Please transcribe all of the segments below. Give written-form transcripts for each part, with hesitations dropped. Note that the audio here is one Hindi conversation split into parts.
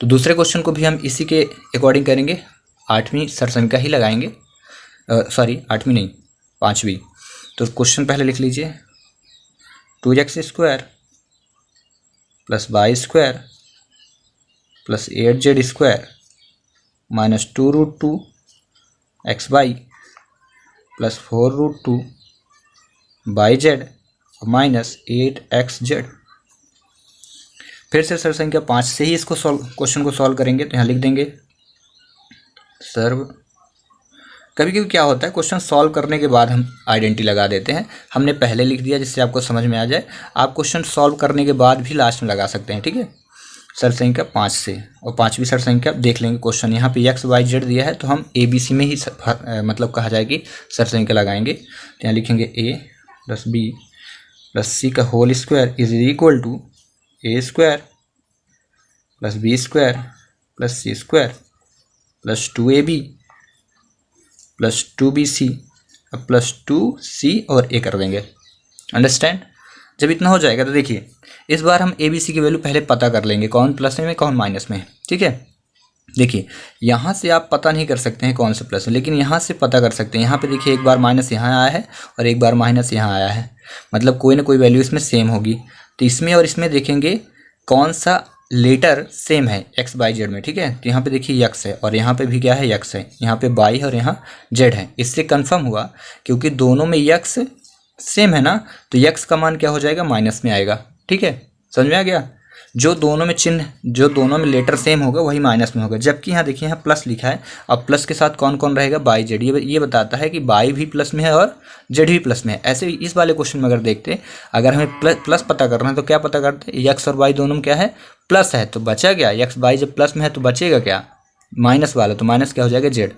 तो दूसरे क्वेश्चन को भी हम इसी के अकॉर्डिंग करेंगे, 8वीं सरसंख्या ही लगाएंगे, सॉरी 8वीं नहीं 5वीं। तो क्वेश्चन पहले लिख लीजिए, 2x² plus y² plus 8z² minus 2√2 xy plus 4√2 yz minus 8xz। फिर से सर संख्या 5 से ही इसको क्वेश्चन को सॉल्व करेंगे। तो यहाँ लिख देंगे सर्व, कभी कभी क्या होता है क्वेश्चन सॉल्व करने के बाद हम आइडेंटिटी लगा देते हैं, हमने पहले लिख दिया जिससे आपको समझ में आ जाए। आप क्वेश्चन सॉल्व करने के बाद भी लास्ट में लगा सकते हैं, ठीक है। सर संख्या 5 से, और 5वीं सर संख्या देख लेंगे क्वेश्चन, यहाँ पे x y z दिया है तो हम ABC में ही मतलब कहा जाए कि सर संख्या लगाएंगे। तो यहाँ लिखेंगे a plus b plus c का whole square is equal to a² plus b² plus c² plus 2ab plus 2bc plus 2c और a कर देंगे। अंडरस्टैंड। जब इतना हो जाएगा तो देखिए इस बार हम ABC की वैल्यू पहले पता कर लेंगे, कौन प्लस में कौन माइनस में, ठीक है। देखिए यहाँ से आप पता नहीं कर सकते हैं कौन से प्लस में, लेकिन यहाँ से पता कर सकते हैं। यहाँ पे देखिए एक बार माइनस यहाँ आया है और एक बार माइनस यहाँ आया है, मतलब कोई ना कोई वैल्यू इसमें सेम होगी। तो इसमें और इसमें देखेंगे कौन सा लेटर सेम है x y z में, ठीक है। तो यहाँ पे देखिए x है और यहाँ पे भी क्या है x है, यहाँ पे y है और यहाँ z है। इससे कंफर्म हुआ क्योंकि दोनों में x सेम है ना, तो x का मान क्या हो जाएगा, माइनस में आएगा, ठीक है। समझ में आ गया। जो दोनों में चिन्ह, जो दोनों में लेटर सेम होगा वही माइनस में होगा। जबकि यहाँ देखिए यहाँ प्लस लिखा है, अब प्लस के साथ कौन कौन रहेगा, y z। ये बताता है कि y भी प्लस में है और z भी प्लस में है। ऐसे इस वाले क्वेश्चन में अगर देखते, अगर हमें प्लस पता करना है तो क्या पता करते, x और y दोनों में क्या है, प्लस है, तो बचा क्या, x y जब प्लस में है तो बचेगा क्या, माइनस वाला, तो माइनस क्या हो जाएगा, z।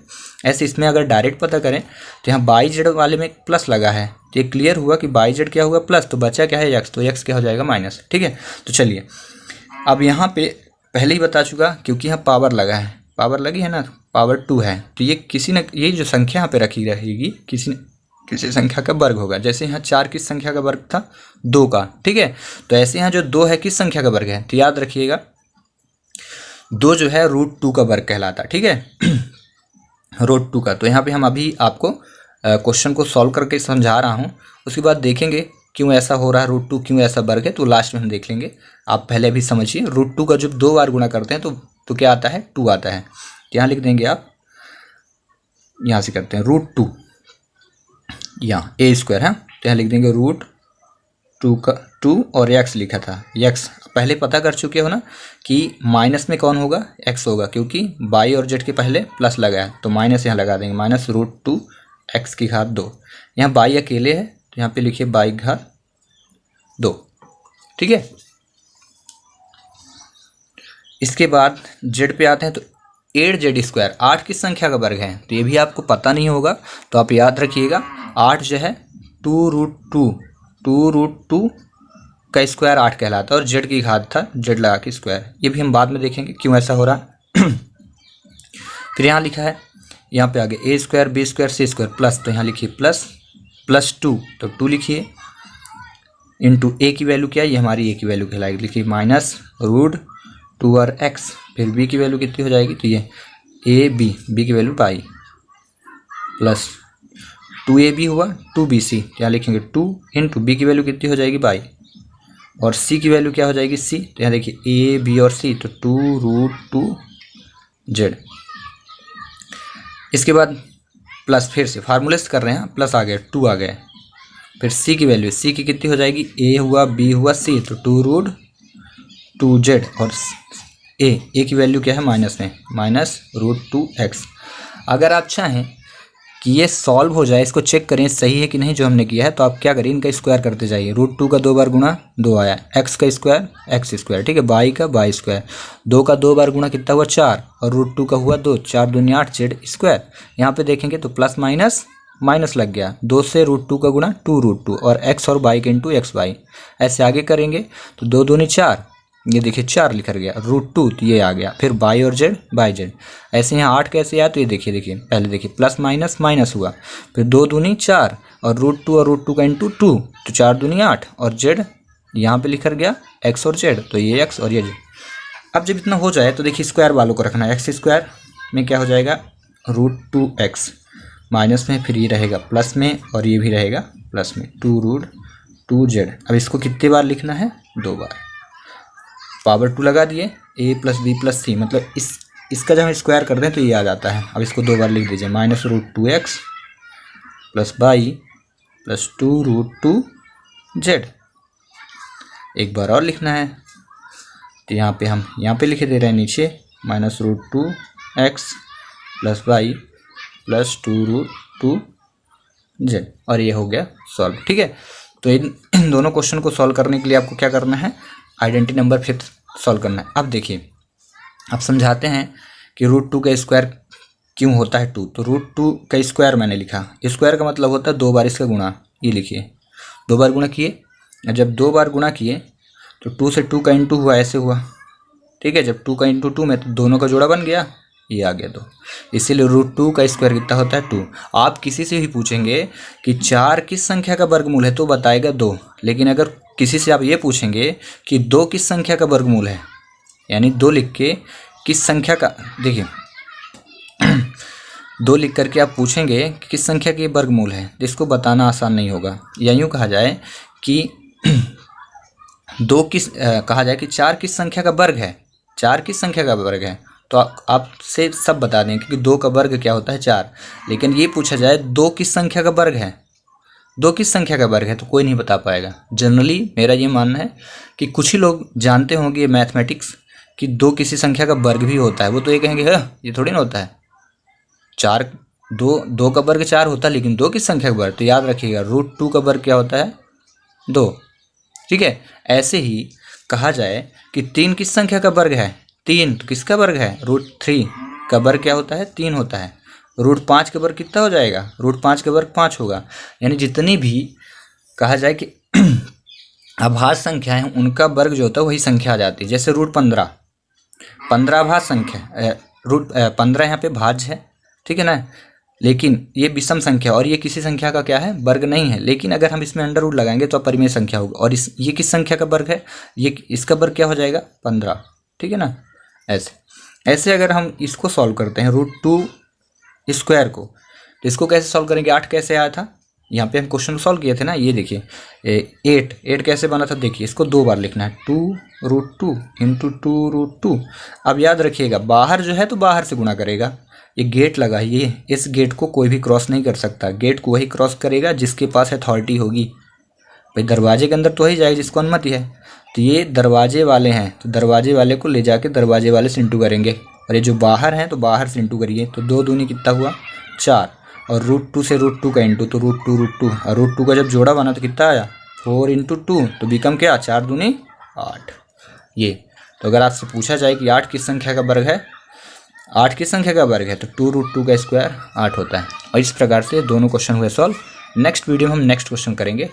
ऐसे इसमें अगर डायरेक्ट पता करें तो यहाँ y z वाले में प्लस लगा है, तो ये क्लियर हुआ कि y z क्या हुआ प्लस, तो बचा क्या है x, तो x क्या हो जाएगा माइनस, ठीक है। तो चलिए अब यहाँ पे पहले ही बता चुका क्योंकि यहाँ पावर लगा है, पावर लगी है ना, पावर 2 है, तो ये किसी न, ये जो संख्या यहाँ पे रखी रहेगी किसी संख्या का वर्ग होगा। जैसे यहाँ 4 किस संख्या का वर्ग था, 2 का, ठीक है। तो ऐसे यहाँ जो 2 है किस संख्या का वर्ग है, तो याद रखिएगा 2 जो है √2 का वर्ग कहलाता, ठीक है। √2 का। तो यहाँ पे हम अभी आपको क्वेश्चन को सॉल्व करके समझा रहा हूँ, उसके बाद देखेंगे क्यों ऐसा हो रहा है, √2 क्यों ऐसा वर्ग है, तो लास्ट में हम देख लेंगे। आप पहले भी समझिए, √2 का जब 2 बार गुणा करते हैं तो क्या आता है, 2 आता है। यहाँ लिख देंगे आप, यहाँ से करते हैं √2, यहाँ a² है, तो यहाँ लिख देंगे √2 का 2 और x लिखा था, x पहले पता कर चुके हो ना कि माइनस में कौन होगा, x होगा, क्योंकि y और z के पहले प्लस लगा है, तो माइनस यहाँ लगा देंगे, माइनस √2 x की घात 2। यहाँ y अकेले है तो यहाँ पे लिखिए y की घात 2, ठीक है। इसके बाद z पे आते हैं, तो 8z², 8 किस संख्या का वर्ग है, तो ये भी आपको पता नहीं होगा, तो आप याद रखिएगा 8 जो है 2√2 का स्क्वायर 8 कहलाता है, और z की घात था z लगा के स्क्वायर। ये भी हम बाद में देखेंगे क्यों ऐसा हो रहा है। फिर यहाँ लिखा है, यहाँ पे आगे a² b² c² प्लस, तो यहाँ लिखिए प्लस 2, तो 2 लिखिए इंटू a की वैल्यू क्या है, ये हमारी a की वैल्यू कहलाएगी, लिखिए माइनस √2 और x, फिर b की वैल्यू कितनी हो जाएगी, तो ये b की वैल्यू y प्लस 2ab हुआ 2bc, यहाँ लिखेंगे 2 इंटू b की वैल्यू कितनी हो जाएगी y, और c की वैल्यू क्या हो जाएगी c, तो यहाँ देखिए a b और c, तो 2√2z। इसके बाद प्लस, फिर से फार्मूले से कर रहे हैं, प्लस आ गया 2 आ गए, फिर c की वैल्यू, c की कितनी हो जाएगी, a हुआ b हुआ c, तो 2√2z, और a की वैल्यू क्या है माइनस में, माइनस √2x। अगर आप चाहें कि ये सॉल्व हो जाए, इसको चेक करें सही है कि नहीं जो हमने किया है, तो आप क्या करें, इनका स्क्वायर करते जाइए। √2 का 2 बार गुणा 2 आया, x का स्क्वायर x², ठीक है, y का y², 2 का 2 बार गुणा कितना हुआ 4, और √2 का हुआ 2, 4 दूनी 8 z²। यहाँ पे देखेंगे तो प्लस माइनस लग गया, 2 से √2 का गुणा 2√2, और x और y के इंटू xy। ऐसे आगे करेंगे तो 2 दूनी 4, ये देखिए 4 लिखा गया, √2 तो ये आ गया, फिर y और z y। ऐसे यहाँ 8 कैसे आया, तो ये देखिए पहले देखिए प्लस माइनस हुआ, फिर 2 दूनी 4, और √2 का इंटू 2, तो 4 दूनी 8, और z यहाँ पे लिखा गया x और z, तो ये x और ये z। अब जब इतना हो जाए तो देखिए स्क्वायर वालों को रखना है। एक्स स्क्वायर में क्या हो जाएगा, √2x, माइनस में फिर ये रहेगा प्लस में और ये भी रहेगा प्लस में, 2√2z। अब इसको कितने बार लिखना है, 2 बार। पावर 2 लगा दिए, a + b + c, मतलब इसका जब हम स्क्वायर करते हैं तो ये आ जाता है। अब इसको 2 बार लिख दीजिए, -√2x + y + 2√2z। एक बार और लिखना है तो यहाँ पे हम यहाँ पे लिख दे रहे हैं नीचे, -√2x + y + 2√2z, और ये हो गया सॉल्व। ठीक है, तो इन दोनों क्वेश्चन को सॉल्व करने के लिए आपको क्या करना है, आइडेंटिटी नंबर 5 सॉल्व करना है। अब देखिए, अब समझाते हैं कि √2 का स्क्वायर क्यों होता है 2। तो √2 का स्क्वायर मैंने लिखा, स्क्वायर का मतलब होता है 2 बार इसका गुणा। ये लिखिए, 2 बार गुणा किए, जब 2 बार गुणा किए तो 2 से 2 का इंटू हुआ, ऐसे हुआ। ठीक है, जब 2 का इंटू 2 में तो दोनों का जोड़ा बन गया, ये आ गया 2। इसीलिए √2 का स्क्वायर कितना होता है, 2। आप किसी से भी पूछेंगे कि 4 किस संख्या का वर्गमूल है तो बताएगा 2, लेकिन अगर किसी से आप ये पूछेंगे कि 2 किस संख्या का वर्गमूल है, यानी 2 लिख के किस संख्या का, देखिए 2 लिख करके आप पूछेंगे कि किस संख्या के वर्गमूल है, तो इसको बताना आसान नहीं होगा। या यूँ कहा जाए कि 2 किस कहा जाए कि 4 किस संख्या का वर्ग है, 4 किस संख्या का वर्ग है, तो आपसे सब बता दें कि 2 का वर्ग क्या होता है, 4। लेकिन ये पूछा जाए 2 किस संख्या का वर्ग है, 2 किस संख्या का वर्ग है, तो कोई नहीं बता पाएगा। जनरली मेरा ये मानना है कि कुछ ही लोग जानते होंगे मैथमेटिक्स कि 2 किसी संख्या का वर्ग भी होता है, वो तो ये कहेंगे ये थोड़ी ना होता है, 4 2 का वर्ग 4 होता है, लेकिन 2 किस संख्या का वर्ग, तो याद रखिएगा √2 का वर्ग क्या होता है, 2। ठीक है, ऐसे ही कहा जाए कि 3 किस संख्या का वर्ग है, 3 तो किसका वर्ग है, √3 का वर्ग क्या होता है, 3 होता है। √5 का वर्ग कितना हो जाएगा, √5 का वर्ग 5 होगा। यानी जितनी भी कहा जाए कि अभाज्य संख्या है उनका वर्ग जो होता है वही संख्या आ जाती है। जैसे √15, 15 अभाज्य संख्या, √15 यहाँ पे भाज्य है, ठीक है ना, लेकिन ये विषम संख्या और ये किसी संख्या का क्या है, वर्ग नहीं है। लेकिन अगर हम इसमें अंडर रूट लगाएंगे तो परिमेय संख्या होगा, और ये किस संख्या का वर्ग है, ये इसका वर्ग क्या हो जाएगा, 15। ठीक है ना, ऐसे अगर हम इसको सॉल्व करते हैं √2 स्क्वायर को, तो इसको कैसे सॉल्व करेंगे, 8 कैसे आया था, यहाँ पे हम क्वेश्चन सॉल्व किए थे ना, ये देखिए 8 कैसे बना था, देखिए इसको 2 बार लिखना है, 2√2 × 2√2। अब याद रखिएगा बाहर जो है तो बाहर से गुणा करेगा, ये गेट लगा है, ये इस गेट को कोई भी क्रॉस नहीं कर सकता, गेट को वही क्रॉस करेगा जिसके पास अथॉरिटी होगी। भाई दरवाजे के अंदर तो वही जाएगा जिसको अनुमति है, तो ये दरवाजे वाले हैं तो दरवाजे वाले को ले जाके दरवाजे वाले से इंटू करेंगे, और ये जो बाहर हैं तो बाहर से इंटू करिए, तो 2 दूनी कितना हुआ, 4, और √2 से √2 का इंटू तो √2, और √2 का जब जोड़ा बना तो कितना आया, 4 × 2, तो बिकम क्या, 4 दूनी 8। ये तो अगर आपसे पूछा जाए कि 8 किस संख्या का वर्ग है, 8 किस संख्या का वर्ग है, तो 2√2 का स्क्वायर 8 होता है। और इस प्रकार से दोनों क्वेश्चन हुए सॉल्व। नेक्स्ट वीडियो में हम नेक्स्ट क्वेश्चन करेंगे।